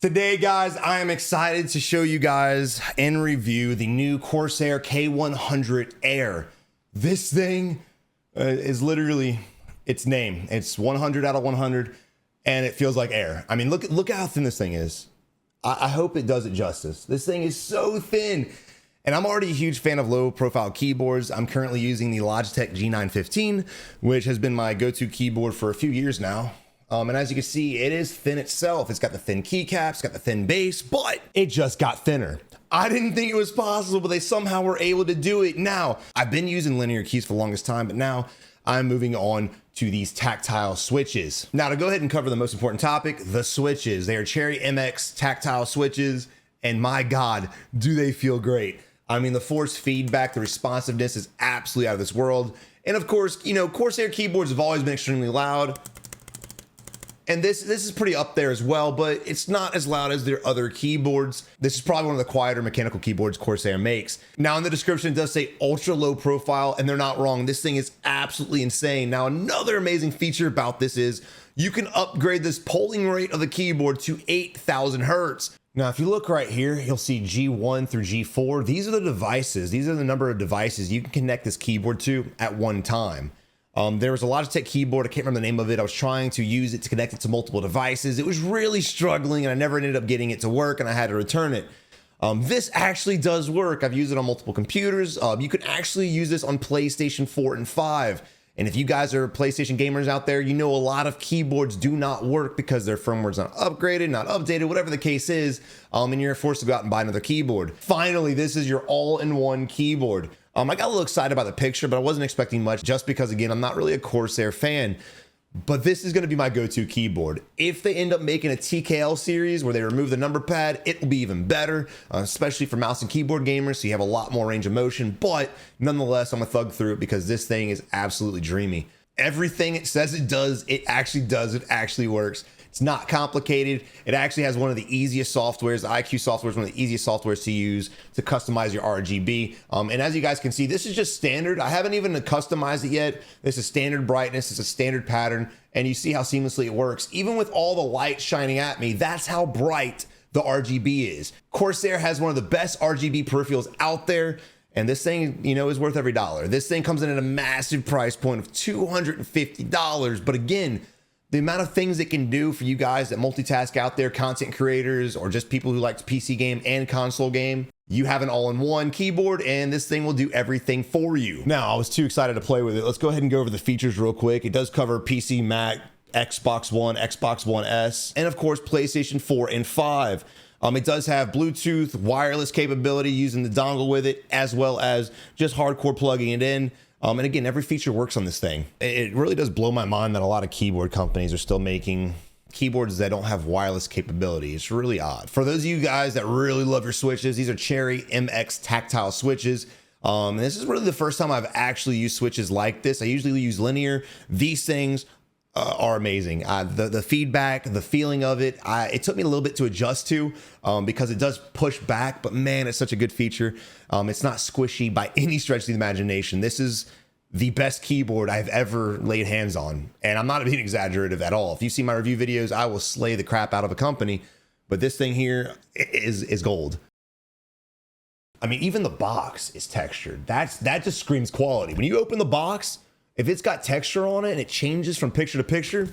Today, guys, I am excited to show you guys and review the new Corsair K100 Air. This thing is literally its name. It's 100 out of 100, and it feels like air. I mean, look how thin this thing is. I hope it does it justice. This thing is so thin. And I'm already a huge fan of low profile keyboards. I'm currently using the Logitech G915, which has been my go-to keyboard for a few years now. And as you can see, it is thin itself. It's got the thin keycaps, it's got the thin base, but it just got thinner. I didn't think it was possible, but they somehow were able to do it. Now, I've been using linear keys for the longest time, but now I'm moving on to these tactile switches. Now, to go ahead and cover the most important topic, the switches. They are Cherry MX tactile switches, and my God, do they feel great. I mean, the force feedback, the responsiveness is absolutely out of this world. And of course, you know, Corsair keyboards have always been extremely loud. And this is pretty up there as well, but it's not as loud as their other keyboards. This is probably one of the quieter mechanical keyboards Corsair makes. Now in the description, it does say ultra low profile, and they're not wrong. This thing is absolutely insane. Now, another amazing feature about this is you can upgrade this polling rate of the keyboard to 8,000 Hertz. Now, if you look right here, you'll see G1 through G4. These are the devices. These are the number of devices you can connect this keyboard to at one time. There was a Logitech keyboard. I can't remember the name of it. I was trying to use it to connect it to multiple devices. It was really struggling, and I never ended up getting it to work, and I had to return it. This actually does work. I've used it on multiple computers. You can actually use this on PlayStation 4 and 5. And if you guys are PlayStation gamers out there, you know a lot of keyboards do not work because their firmware's not upgraded, not updated, whatever the case is, and you're forced to go out and buy another keyboard. Finally, this is your all-in-one keyboard. I got a little excited about the picture, but I wasn't expecting much just because, again, I'm not really a Corsair fan. But this is going to be my go-to keyboard. If they end up making a TKL series where they remove the number pad, it will be even better, especially for mouse and keyboard gamers, so you have a lot more range of motion. But nonetheless, I'm going to thug through it because this thing is absolutely dreamy. Everything it says it does, it actually does. It actually works. It's not complicated. It actually has one of the easiest softwares. The IQ software is one of the easiest softwares to use to customize your RGB. And as you guys can see, this is just standard. I haven't even customized it yet. This is standard brightness. It's a standard pattern. And you see how seamlessly it works. Even with all the light shining at me, that's how bright the RGB is. Corsair has one of the best RGB peripherals out there. And this thing, you know, is worth every dollar. This thing comes in at a massive price point of $250. But again, the amount of things it can do for you guys that multitask out there, content creators, or just people who like to PC game and console game, you have an all-in-one keyboard, and this thing will do everything for you. Now, I was too excited to play with it. Let's go ahead and go over the features real quick. It does cover PC, Mac, Xbox One, Xbox One S, and of course, PlayStation 4 and 5. It does have Bluetooth, wireless capability using the dongle with it, as well as just hardcore plugging it in. And again, every feature works on this thing. It really does blow my mind that a lot of keyboard companies are still making keyboards that don't have wireless capability. It's really odd. For those of you guys that really love your switches, these are Cherry MX tactile switches. And this is really the first time I've actually used switches like this. I usually use linear. These things are amazing. The feedback, the feeling of it, it took me a little bit to adjust to because it does push back, but man, it's such a good feature. It's not squishy by any stretch of the imagination. This is the best keyboard I've ever laid hands on. And I'm not being exaggerative at all. If you see my review videos, I will slay the crap out of a company, but this thing here is gold. I mean, even the box is textured. That just screams quality. When you open the box, if it's got texture on it and it changes from picture to picture,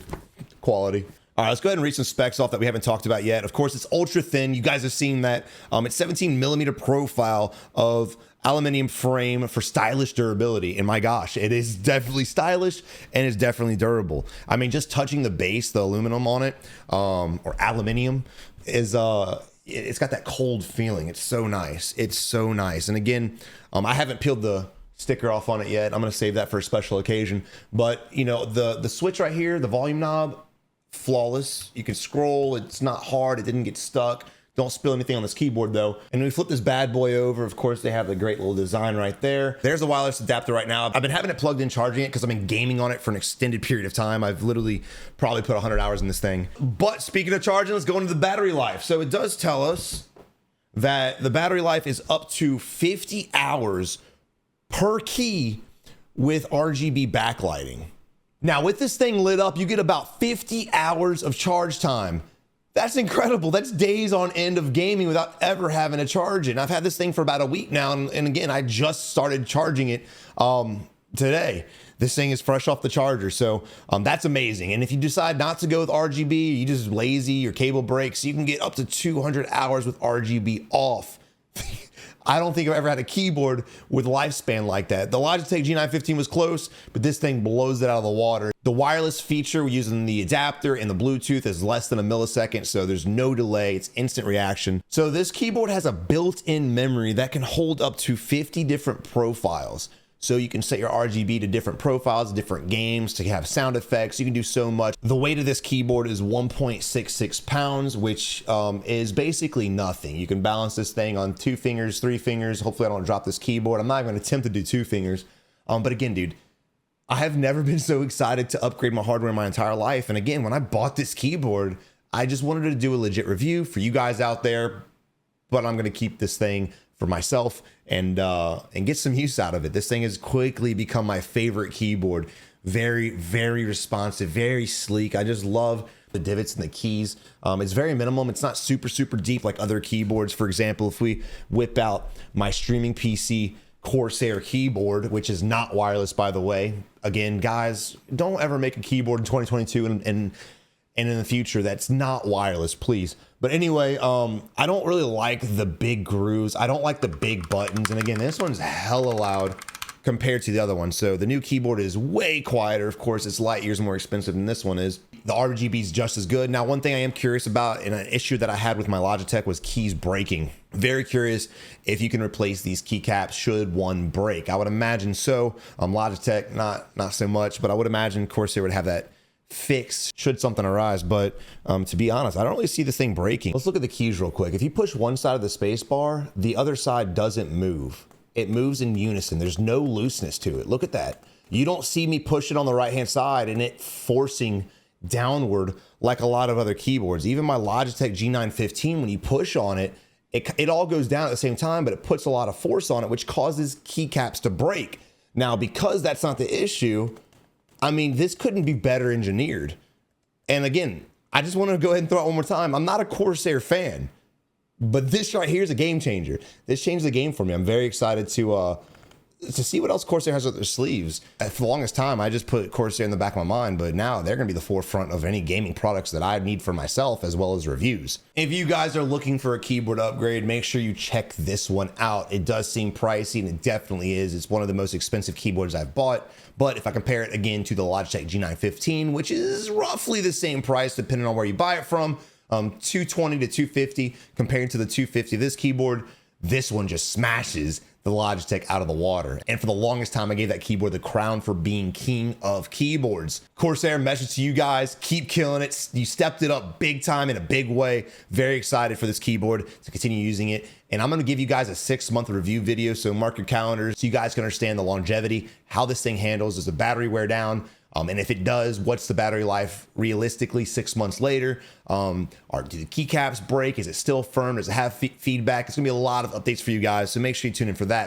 quality. All right, let's go ahead and read some specs off that we haven't talked about yet. Of course, it's ultra thin. You guys have seen that. It's 17 millimeter profile of aluminum frame for stylish durability. And my gosh, it is definitely stylish and it's definitely durable. I mean, just touching the base, the aluminum on it, or aluminium, is it's got that cold feeling. It's so nice. It's so nice. And again, I haven't peeled the sticker off on it yet. I'm going to save that for a special occasion. But you know, the switch right here, the volume knob, flawless. You can scroll. It's not hard. It didn't get stuck. Don't spill anything on this keyboard though. And when we flip this bad boy over, of course, they have the great little design right there. There's a wireless adapter right now. I've been having it plugged in, charging it because I've been gaming on it for an extended period of time. I've literally probably put 100 hours in this thing. But speaking of charging, let's go into the battery life. So it does tell us that the battery life is up to 50 hours per key with RGB backlighting. Now with this thing lit up, you get about 50 hours of charge time. That's incredible. That's days on end of gaming without ever having to charge it. And I've had this thing for about a week now. And again, I just started charging it today. This thing is fresh off the charger. So that's amazing. And if you decide not to go with RGB, you just lazy, your cable breaks, you can get up to 200 hours with RGB off. I don't think I've ever had a keyboard with lifespan like that. The Logitech G915 was close, but this thing blows it out of the water. The wireless feature using the adapter and the Bluetooth is less than a millisecond, so there's no delay. It's instant reaction. So this keyboard has a built-in memory that can hold up to 50 different profiles. So you can set your RGB to different profiles, different games, to have sound effects. You can do so much. The weight of this keyboard is 1.66 pounds, which is basically nothing. You can balance this thing on 2 fingers, 3 fingers. Hopefully I don't drop this keyboard. I'm not even gonna attempt to do 2 fingers. But again, dude, I have never been so excited to upgrade my hardware in my entire life. And again, when I bought this keyboard, I just wanted to do a legit review for you guys out there, but I'm gonna keep this thing for myself and get some use out of it. This thing has quickly become my favorite keyboard. Very, very responsive, very sleek. I just love the divots and the keys. It's very minimum. It's not super, super deep like other keyboards. For example, if we whip out my streaming PC Corsair keyboard, which is not wireless, by the way. Again, guys, don't ever make a keyboard in 2022 and in the future that's not wireless, please. But anyway, I don't really like the big grooves. I don't like the big buttons. And again, this one's hella loud compared to the other one. So the new keyboard is way quieter. Of course, it's light years more expensive than this one is. The RGB is just as good. Now, one thing I am curious about, and an issue that I had with my Logitech, was keys breaking. Very curious if you can replace these keycaps should one break. I would imagine so. Logitech, not so much, but I would imagine Corsair would have that fix should something arise. But to be honest, I don't really see this thing breaking. Let's look at the keys real quick. If you push one side of the space bar, the other side doesn't move. It moves in unison. There's no looseness to it. Look at that. You don't see me push it on the right hand side and it forcing downward like a lot of other keyboards. Even my Logitech G915, when you push on it, it all goes down at the same time, but it puts a lot of force on it, which causes keycaps to break. Now, because that's not the issue, I mean, this couldn't be better engineered. And again, I just want to go ahead and throw it one more time. I'm not a Corsair fan, but this right here is a game changer. This changed the game for me. I'm very excited to see what else Corsair has up their sleeves. For the longest time, I just put Corsair in the back of my mind, but now they're gonna be the forefront of any gaming products that I need for myself, as well as reviews. If you guys are looking for a keyboard upgrade, make sure you check this one out. It does seem pricey, and it definitely is. It's one of the most expensive keyboards I've bought. But if I compare it again to the Logitech G915, which is roughly the same price depending on where you buy it from, $220 to $250, compared to the $250 this keyboard, this one just smashes the Logitech out of the water. And for the longest time, I gave that keyboard the crown for being king of keyboards. Corsair, message to you guys, keep killing it. You stepped it up big time in a big way. Very excited for this keyboard to continue using it. And I'm gonna give you guys a 6-month review video, so mark your calendars so you guys can understand the longevity, how this thing handles. Does the battery wear down? And if it does, what's the battery life realistically 6 months later? Do the keycaps break? Is it still firm? Does it have feedback? It's gonna be a lot of updates for you guys, so make sure you tune in for that.